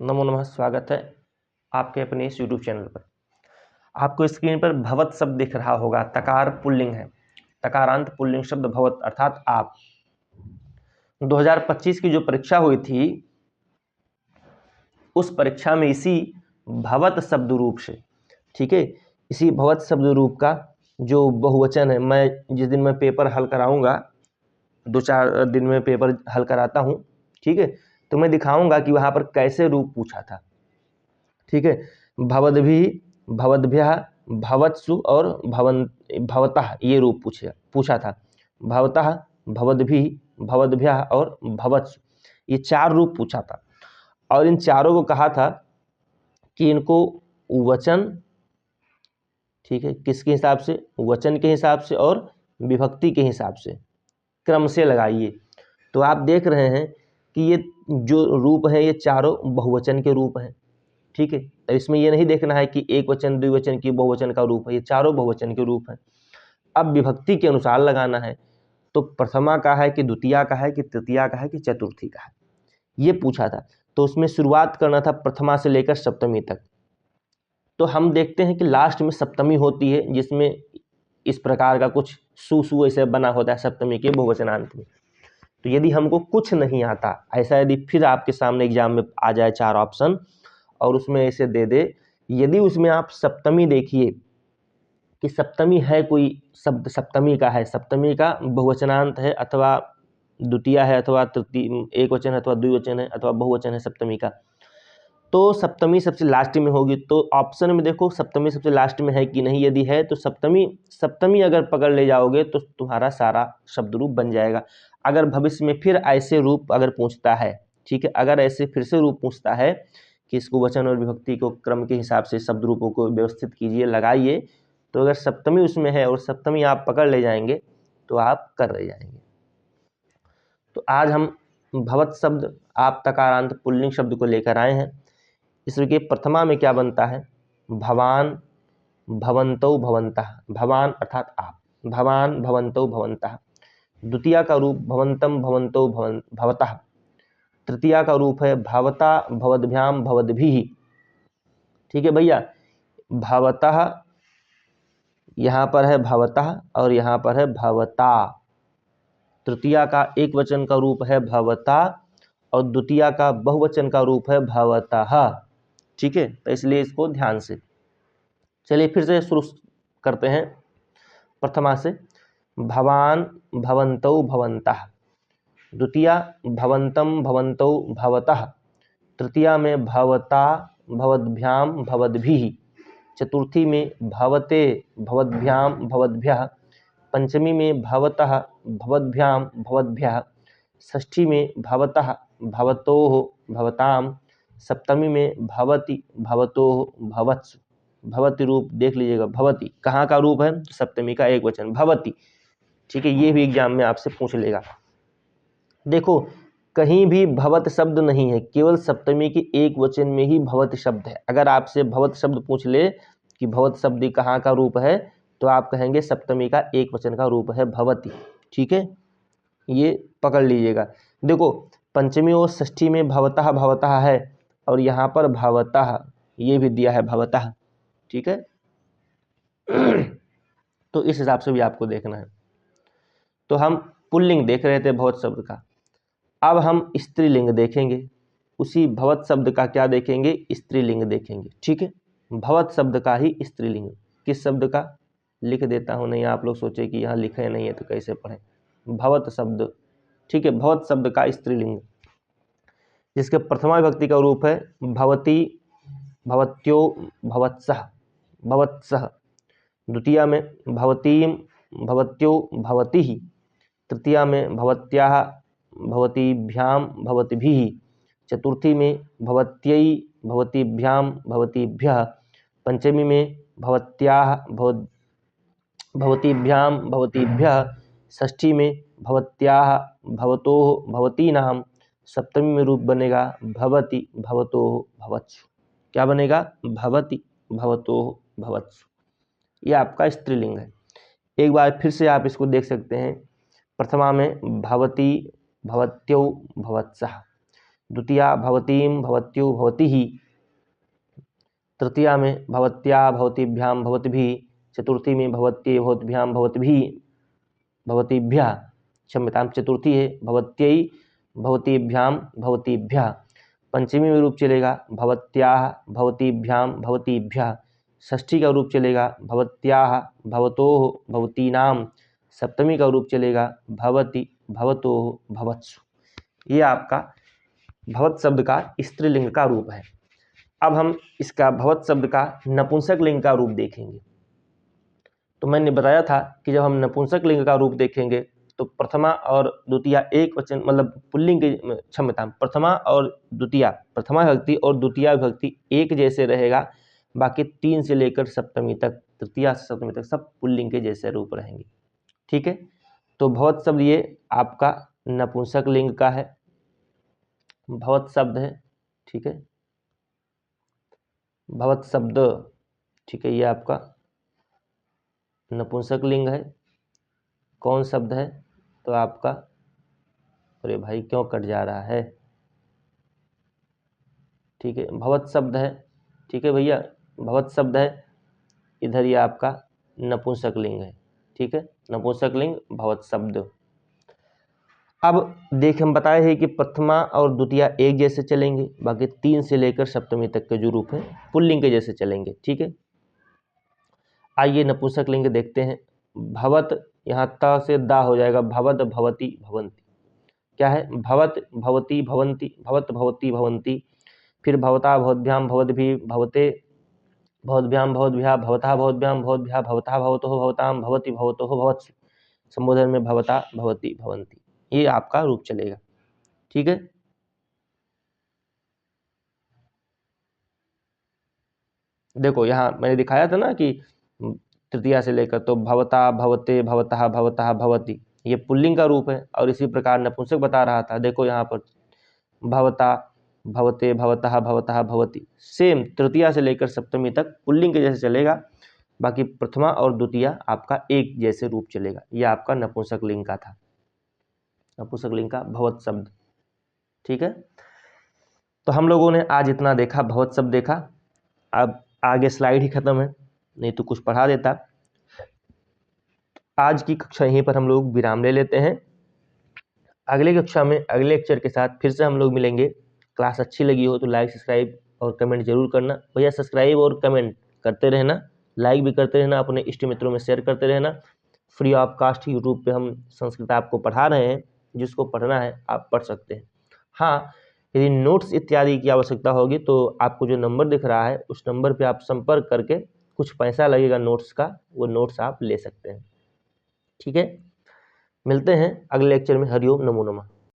नमो नमः। स्वागत है आपके अपने इस यूट्यूब चैनल पर। आपको स्क्रीन पर भवत शब्द दिख रहा होगा। तकार पुल्लिंग है, तकारांत पुल्लिंग शब्द भवत अर्थात आप। 2025 की जो परीक्षा हुई थी उस परीक्षा में इसी भवत शब्द रूप से, ठीक है, इसी भवत शब्द रूप का जो बहुवचन है, मैं जिस दिन मैं पेपर हल कराऊंगा, 2-4 दिन में पेपर हल कराता हूँ, ठीक है, तो मैं दिखाऊंगा कि वहाँ पर कैसे रूप पूछा था। ठीक है, भवद्भि, भवद्भ्यः, भवत्सु और भवतः ये रूप पूछा था। भवतः, भवद्भि, भवद्भ्यः और भवत्सु ये 4 रूप पूछा था। और इन चारों को कहा था कि इनको वचन, ठीक है, किसके हिसाब से, वचन के हिसाब से और विभक्ति के हिसाब से क्रम से लगाइए। तो आप देख रहे हैं कि ये जो रूप है ये चारों बहुवचन के रूप हैं। ठीक है, तो इसमें ये नहीं देखना है कि एक वचन द्विवचन की बहुवचन का रूप है, ये चारों बहुवचन के रूप हैं। अब विभक्ति के अनुसार लगाना है, तो प्रथमा का है कि द्वितीया का है कि तृतीया का है कि चतुर्थी का है, ये पूछा था। तो उसमें शुरुआत करना था प्रथमा से लेकर सप्तमी तक। तो हम देखते हैं कि लास्ट में सप्तमी होती है, जिसमें इस प्रकार का कुछ सु ऐसे बना होता है सप्तमी के बहुवचनांत में। तो यदि हमको कुछ नहीं आता, ऐसा यदि फिर आपके सामने एग्जाम में आ जाए 4 ऑप्शन और उसमें ऐसे दे दे, यदि उसमें आप सप्तमी देखिए कि सप्तमी है, कोई शब्द सप्तमी का है, सप्तमी का बहुवचनांत है अथवा द्वितीया है अथवा तृतीय, एक वचन है अथवा द्विवचन है अथवा बहुवचन है सप्तमी का, तो सप्तमी सबसे लास्ट में होगी। तो ऑप्शन में देखो सप्तमी सबसे लास्ट में है कि नहीं, यदि है तो सप्तमी अगर पकड़ ले जाओगे तो तुम्हारा सारा शब्द रूप बन जाएगा। अगर भविष्य में फिर ऐसे रूप अगर पूछता है, ठीक है, अगर ऐसे फिर से रूप पूछता है कि इसको वचन और विभक्ति को क्रम के हिसाब से शब्द रूपों को व्यवस्थित कीजिए, लगाइए, तो अगर सप्तमी उसमें है और सप्तमी आप पकड़ ले जाएंगे तो आप कर ले जाएंगे। तो आज हम भवत शब्द, आप तकारांत पुल्लिंग शब्द को लेकर आए हैं। इसके प्रथमा में क्या बनता है, भवान, भवन्तौ भवन्तः, भवान अर्थात आप, भवान भवन्तौ भवन्तः। द्वितीया का रूप भवन्तम भवन्तौ भवतः। तृतीया का रूप है भवता भवद्भ्याम भवद्भिः। ठीक है भैया, भवतः यहाँ पर है भवतः और यहाँ पर है भवता। तृतीया का एक वचन का रूप है भवता और द्वितीया का बहुवचन का रूप है भवतः। ठीक है, तो इसलिए इसको ध्यान से, चलिए फिर से शुरू करते हैं प्रथमा से। भवान भवन्तौ भवन्तः, द्वितीया भवन्तं भवन्तौ भवतः, तृतीया में भवता भवद्भ्याम भवद्भिः, चतुर्थी में भवते भवद्भ्याम भवद्भ्यः, पंचमी में भवतः भवद्भ्याम भवद्भ्यः, षष्ठी में भवतः भवतोः भवताम, सप्तमी में भवति भवतोः भवत्सु। भवति रूप देख लीजिएगा, भवति कहाँ का रूप है, सप्तमी का एक वचन भवति। ठीक है, ये भी एग्जाम में आपसे पूछ लेगा। देखो कहीं भी भवत शब्द नहीं है, केवल सप्तमी के एक वचन में ही भवत शब्द है। अगर आपसे भवत शब्द पूछ ले कि भवत शब्द कहाँ का रूप है, तो आप कहेंगे सप्तमी का एक वचन का रूप है भवति। ठीक है, ये पकड़ लीजिएगा। देखो पंचमी और षष्ठी में भवतः भवतः है और यहाँ पर भवतः ये भी दिया है भवतः। ठीक है तो इस हिसाब से भी आपको देखना है। तो हम पुल्लिंग देख रहे थे भवत शब्द का, अब हम स्त्रीलिंग देखेंगे। उसी भवत शब्द का क्या देखेंगे, स्त्रीलिंग देखेंगे। ठीक है, भवत शब्द का ही स्त्रीलिंग, किस शब्द का, लिख देता हूँ, नहीं आप लोग सोचे कि यहाँ लिखे नहीं है तो कैसे पढ़ें। भवत शब्द, ठीक है, भवत शब्द का स्त्रीलिंग, जिसके प्रथमा विभक्ति का रूप है भवती भवत्यो भवत्सः भवत्सः, द्वितीया में भवतीम भवत्यो भवतिः, तृतीया में भवत्याः भवतीभ्याम भवतिभिः, चतुर्थी में भवत्यै भवतीभ्याम भवतीभ्यः, पंचमी में भवत्याः भवतीभ्याम भवतीभ्यः, षष्ठी में भवत्याः भवतोः भवतीनां, सप्तमी में रूप बनेगा भवति भवतोः भवत्सु। क्या बनेगा, भवति भवतोः भवत्सु। यह आपका स्त्रीलिंग है। एक बार फिर से आप इसको देख सकते हैं। प्रथमा में भवती भवत्यौ भवत्सः, द्वितीया भवतीम भवत्यो भवतीः, तृतीया में भवत्या भवतीभ्याम भवद्भिः, चतुर्थी में भवत्ये भवद्भ्याम भवद्भिः भवतीभ्यः, क्षम्यतां चतुर्थी है भवत्यै भवतीभ्याम भवतीभ्यः, पंचमी में रूप चलेगा भवत्याः भवतीभ्याम भवतीभ्यः, षष्ठी का रूप चलेगा भवत्याः भवतोः भवतीनाम, सप्तमी का रूप चलेगा भवति भवतोः भवत्सु। ये आपका भवत शब्द का स्त्रीलिंग का रूप है। अब हम इसका भवत शब्द का नपुंसक लिंग का रूप देखेंगे। तो मैंने बताया था कि जब हम नपुंसक लिंग का रूप देखेंगे तो प्रथमा और द्वितीया एक वचन मतलब पुल्लिंग के, क्षम्यता, प्रथमा और द्वितीया, प्रथमा विभक्ति और द्वितीया विभक्ति एक जैसे रहेगा, बाकी 3 से लेकर सप्तमी तक, तृतीया से सप्तमी तक सब पुल्लिंग के जैसे रूप रहेंगे। ठीक है, तो भवत शब्द ये आपका नपुंसक लिंग का है, भवत शब्द है। ठीक है, भवत शब्द, ठीक है, ये आपका नपुंसक लिंग है। कौन शब्द है? तो आपका, अरे भाई क्यों कट जा रहा है? ठीक है, भवत शब्द है। ठीक है भैया, भवत शब्द है, इधर ये आपका नपुंसक लिंग है। ठीक है, नपुंसक लिंग भवत शब्द। अब देख, हम बताए हैं कि प्रथमा और द्वितीया एक जैसे चलेंगे, बाकी 3 से लेकर सप्तमी तक के जो रूप हैं पुल्लिंग के जैसे चलेंगे। ठीक है, आइए नपुंसक लिंग देखते हैं। भवत, यहाँ त से दा हो जाएगा, भवत भवती भवंती। क्या है? भवत भवती भवंती, भवत भवती भवंती, फिर भवता भवद्भ्याम भवद्भिः भवते भवद्भ्याम भवद्भ्या भवता भवद्भ्याम भवद्भ्या भवता भवतोः भवताम भवति भवतोः भवत्सु, संबोधन में भवता भवती भवंती, ये आपका रूप चलेगा। ठीक है, देखो यहाँ मैंने दिखाया था ना कि तृतीया से लेकर, तो भवता भवते भवतः भवतः भवति, ये पुल्लिंग का रूप है, और इसी प्रकार नपुंसक बता रहा था। देखो यहाँ पर भवता भवते भवतः भवतः भवति, सेम तृतीया से लेकर सप्तमी तक पुल्लिंग के जैसे चलेगा, बाकी प्रथमा और द्वितीया आपका एक जैसे रूप चलेगा। यह आपका नपुंसक लिंग का था, नपुंसक लिंग का भवत शब्द। ठीक है, तो हम लोगों ने आज इतना देखा, भवत शब्द देखा। अब आगे स्लाइड ही खत्म है, नहीं तो कुछ पढ़ा देता। आज की कक्षा यहीं पर हम लोग विराम ले लेते हैं। अगले कक्षा में अगले लेक्चर के साथ फिर से हम लोग मिलेंगे। क्लास अच्छी लगी हो तो लाइक सब्सक्राइब और कमेंट जरूर करना। भैया सब्सक्राइब और कमेंट करते रहना, लाइक भी करते रहना, अपने इष्ट मित्रों में शेयर करते रहना। फ्री ऑफ कास्ट यूट्यूब पे हम संस्कृत आपको पढ़ा रहे हैं, जिसको पढ़ना है आप पढ़ सकते हैं। हाँ, यदि नोट्स इत्यादि की आवश्यकता होगी तो आपको जो नंबर दिख रहा है उस नंबर पे आप संपर्क करके, कुछ पैसा लगेगा नोट्स का, वो नोट्स आप ले सकते हैं। ठीक है, मिलते हैं अगले लेक्चर में। हरिओम, नमो नमः।